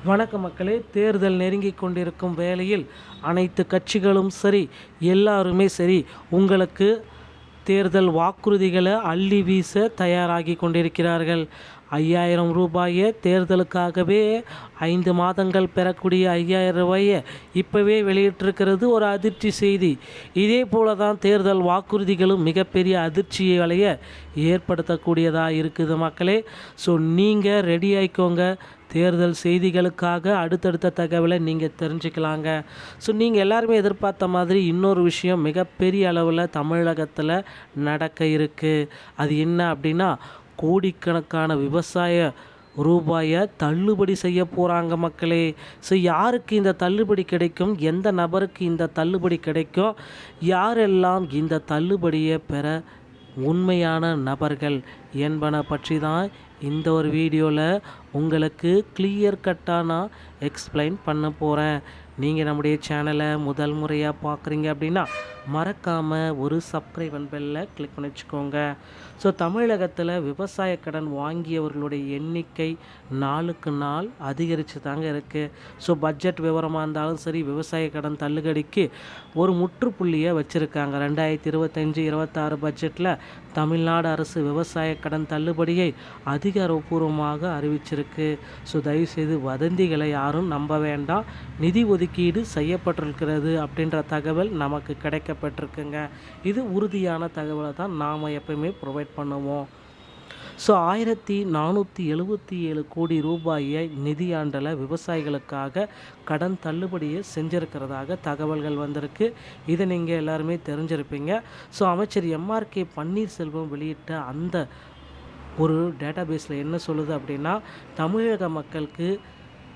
வணக்க மக்களே, தேர்தல் நெருங்கி கொண்டிருக்கும் வேளையில் அனைத்து கட்சிகளும் சரி, எல்லாருமே சரி, உங்களுக்கு தேர்தல் வாக்குறுதிகளை அள்ளி வீச தயாராகி கொண்டிருக்கிறார்கள். 5000 ரூபாயை தேர்தலுக்காகவே 5 மாதங்கள் பெறக்கூடிய 5000 ரூபாயை இப்போவே வெளியிட்டிருக்கிறது ஒரு அதிர்ச்சி செய்தி. இதே போல தான் தேர்தல் வாக்குறுதிகளும் மிகப்பெரிய அதிர்ச்சிகளைய ஏற்படுத்தக்கூடியதாக இருக்குது மக்களே. ஸோ நீங்கள் ரெடி ஆகிக்கோங்க. தேர்தல் செய்திகளுக்காக அடுத்தடுத்த தகவலை நீங்கள் தெரிஞ்சுக்கலாங்க. ஸோ நீங்கள் எல்லாருமே எதிர்பார்த்த மாதிரி இன்னொரு விஷயம் மிகப்பெரிய அளவில் தமிழகத்தில் நடக்க இருக்குது. அது என்ன அப்படின்னா, கோடிக்கணக்கான விவசாய ரூபாயை தள்ளுபடி செய்ய போகிறாங்க மக்களே. ஸோ யாருக்கு இந்த தள்ளுபடி கிடைக்கும், எந்த நபருக்கு இந்த தள்ளுபடி கிடைக்கும், யாரெல்லாம் இந்த தள்ளுபடியை பெற உண்மையான நபர்கள் என்பன பற்றி தான் இந்த ஒரு வீடியோவில் உங்களுக்கு கிளியர் கட்டாக நான் எக்ஸ்பிளைன் பண்ண போகிறேன். நீங்கள் நம்முடைய சேனலை முதல் முறையாக பார்க்குறீங்க அப்படின்னா மறக்காமல் ஒரு சப்ஸ்கிரைப் பெல்லை கிளிக் பண்ணி வச்சுக்கோங்க. ஸோ தமிழகத்தில் விவசாய கடன் வாங்கியவர்களுடைய எண்ணிக்கை நாளுக்கு நாள் அதிகரித்து தாங்க இருக்குது. ஸோ பட்ஜெட் விவரமாக இருந்தாலும் சரி, விவசாய கடன் தள்ளுபடிக்கு ஒரு முற்றுப்புள்ளியை வச்சுருக்காங்க. 2025-26 பட்ஜெட்டில் தமிழ்நாடு அரசு விவசாய கடன் தள்ளுபடியை அதிகாரப்பூர்வமாக அறிவிச்சிருக்கு. ஸோ தயவுசெய்து வதந்திகளை யாரும் நம்ப வேண்டாம். நிதி ஒதுக்கீடு செய்யப்பட்டிருக்கிறது அப்படின்ற தகவல் நமக்கு கிடைக்கப்பட்டிருக்குங்க. இது உறுதியான தகவலை தான் நாம் எப்பயுமே ப்ரொவைட் பண்ணுவோம். ஸோ 1477 கோடி ரூபாயை நிதியாண்டில் விவசாயிகளுக்காக கடன் தள்ளுபடியை செஞ்சுருக்கிறதாக தகவல்கள் வந்திருக்கு. இதை நீங்கள் எல்லாருமே தெரிஞ்சிருப்பீங்க. ஸோ அமைச்சர் எம்ஆர்கே பன்னீர்செல்வம் வெளியிட்ட அந்த ஒரு டேட்டாபேஸில் என்ன சொல்லுது அப்படின்னா, தமிழக மக்களுக்கு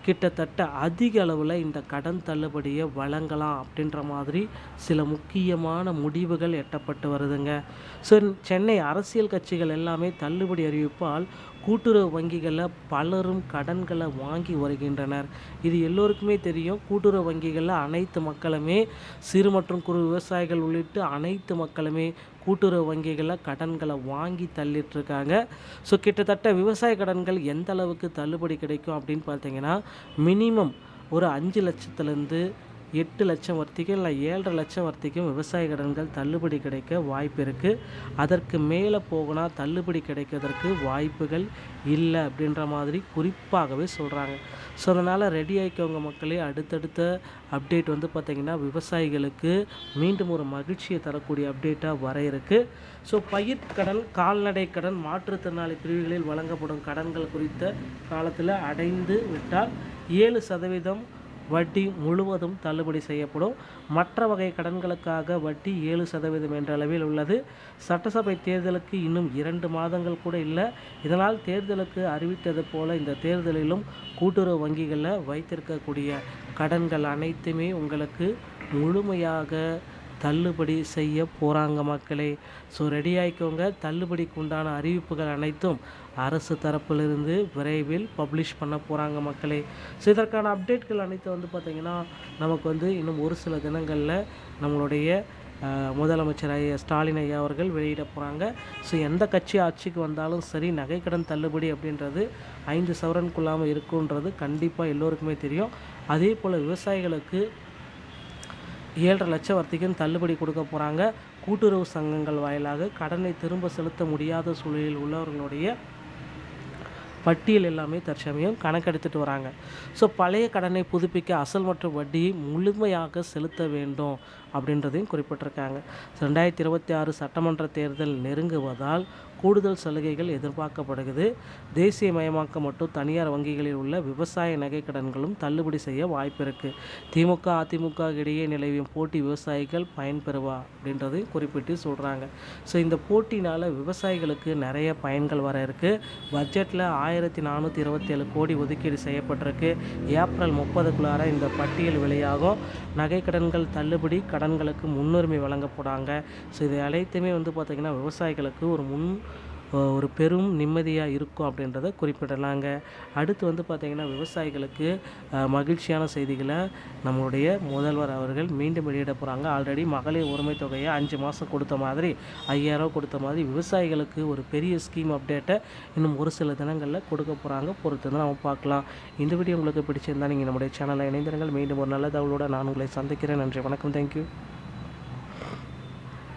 கிட்டத்தட்ட அதிக அளவில் இந்த கடன் தள்ளுபடியை வழங்கலாம் அப்படின்ற மாதிரி சில முக்கியமான முடிவுகள் எட்டப்பட்டு வருதுங்க. ஸோ சென்னை அரசியல் கட்சிகள் எல்லாமே தள்ளுபடி அறிவிப்பால் கூட்டுறவு வங்கிகளில் பலரும் கடன்களை வாங்கி வருகின்றனர். இது எல்லோருக்குமே தெரியும். கூட்டுறவு வங்கிகளில் அனைத்து மக்களுமே, சிறு மற்றும் குறு விவசாயிகள் உள்ளிட்டு அனைத்து மக்களுமே கூட்டுறவு வங்கிகளில் கடன்களை வாங்கி தள்ளிட்டுருக்காங்க. ஸோ கிட்டத்தட்ட விவசாய கடன்கள் எந்த அளவுக்கு தள்ளுபடி கிடைக்கும் அப்படின்னு பார்த்தீங்கன்னா, மினிமம் ஒரு 5 லட்சத்துலேருந்து 8 லட்சம் வரைக்கும் இல்லை 7.5 லட்சம் வரைக்கும் விவசாய கடன்கள் தள்ளுபடி கிடைக்க வாய்ப்பு இருக்குது. அதற்கு மேலே போகுனா தள்ளுபடி கிடைக்கிறதுக்கு வாய்ப்புகள் இல்லை அப்படின்ற மாதிரி குறிப்பாகவே சொல்கிறாங்க. ஸோ அதனால் ரெடி ஆகிக்கவங்க மக்களே. அடுத்தடுத்த அப்டேட் பார்த்திங்கன்னா விவசாயிகளுக்கு மீண்டும் ஒரு மகிழ்ச்சியை தரக்கூடிய அப்டேட்டாக வர இருக்குது. ஸோ பயிர்க்கடன், கால்நடை கடன், மாற்றுத்திறனாளி பிரிவுகளில் வழங்கப்படும் கடன்கள் குறித்த காலத்தில் அடைந்து விட்டால் 7% வட்டி முழுவதும் தள்ளுபடி செய்யப்படும். மற்ற வகை கடன்களுக்காக வட்டி 7% என்ற அளவில் உள்ளது. சட்டசபை தேர்தலுக்கு இன்னும் 2 மாதங்கள் கூட இல்லை. இதனால் தேர்தலுக்கு அறிவித்தது போல இந்த தேர்தலிலும் கூட்டுறவு வங்கிகளில் வைத்திருக்கக்கூடிய கடன்கள் அனைத்துமே உங்களுக்கு முழுமையாக தள்ளுபடி செய்ய போகிறாங்க மக்களே. So ready ஆகிக்கோங்க. தள்ளுபடிக்கு உண்டான அறிவிப்புகள் அனைத்தும் அரசு தரப்பிலிருந்து விரைவில் பப்ளிஷ் பண்ண போகிறாங்க மக்களே. ஸோ இதற்கான அப்டேட்கள் அனைத்து பார்த்திங்கன்னா நமக்கு இன்னும் ஒரு சில தினங்களில் நம்மளுடைய முதலமைச்சர் ஸ்டாலின் ஐயா அவர்கள் வெளியிட போகிறாங்க. ஸோ எந்த கட்சி ஆட்சிக்கு வந்தாலும் சரி, நகைக்கடன் தள்ளுபடி அப்படின்றது 5 சவரனுக்குள்ளாமல் இருக்குன்றது கண்டிப்பாக எல்லோருக்குமே தெரியும். அதே போல் விவசாயிகளுக்கு 7.5 லட்சம் வரைக்கும் தள்ளுபடி கொடுக்க போகிறாங்க. கூட்டுறவு சங்கங்கள் வாயிலாக கடனை திரும்ப செலுத்த முடியாத சூழலில் உள்ளவர்களுடைய பட்டியல் எல்லாமே தற்சமயம் கணக்கெடுத்துட்டு வராங்க. ஸோ பழைய கடனை புதுப்பிக்க அசல் மற்றும் வட்டியை முழுமையாக செலுத்த வேண்டும் அப்படின்றதையும் குறிப்பிட்டிருக்காங்க. 2026 சட்டமன்ற தேர்தல் நெருங்குவதால் கூடுதல் சலுகைகள் எதிர்பார்க்கப்படுகிறது. தேசியமயமாக்கம் மற்றும் தனியார் வங்கிகளில் உள்ள விவசாய நகைக்கடன்களும் தள்ளுபடி செய்ய வாய்ப்பு இருக்குது. திமுக அதிமுக இடையே நிலவியும் போட்டி விவசாயிகள் பயன்பெறுவா அப்படின்றதையும் குறிப்பிட்டு சொல்கிறாங்க. ஸோ இந்த போட்டினால் விவசாயிகளுக்கு நிறைய பயன்கள் வர இருக்குது. பட்ஜெட்டில் 1427 கோடி ஒதுக்கீடு செய்யப்பட்டிருக்கு. ஏப்ரல் 30க்குள்ளார இந்த பட்டியல் வெளியாகும். நகைக்கடன்கள் தள்ளுபடி, கடன்களுக்கு முன்னுரிமை வழங்கப்படாங்க. ஸோ இது அனைத்துமே பார்த்திங்கன்னா விவசாயிகளுக்கு ஒரு ஒரு பெரும் நிம்மதியாக இருக்கும் அப்படின்றத குறிப்பிடலாங்க. அடுத்து வந்து பார்த்திங்கன்னா விவசாயிகளுக்கு மகிழ்ச்சியான செய்திகளை நம்மளுடைய முதல்வர் அவர்கள் மீண்டும் வெளியிட போகிறாங்க. ஆல்ரெடி மகளிர் உரிமை தொகையை 5 மாதம் கொடுத்த மாதிரி 5000 கொடுத்த மாதிரி விவசாயிகளுக்கு ஒரு பெரிய ஸ்கீம் அப்டேட்டை இன்னும் ஒரு சில தினங்களில் கொடுக்க போகிறாங்க. பொறுத்து தான் நம்ம பார்க்கலாம். இந்த வீடியோ உங்களுக்கு பிடிச்சிருந்தால் நீங்கள் நம்முடைய சேனலில் இணைந்திருங்கள். மீண்டும் ஒரு நல்ல தகவலோடு நான் உங்களை சந்திக்கிறேன். நன்றி, வணக்கம், தேங்க்யூ.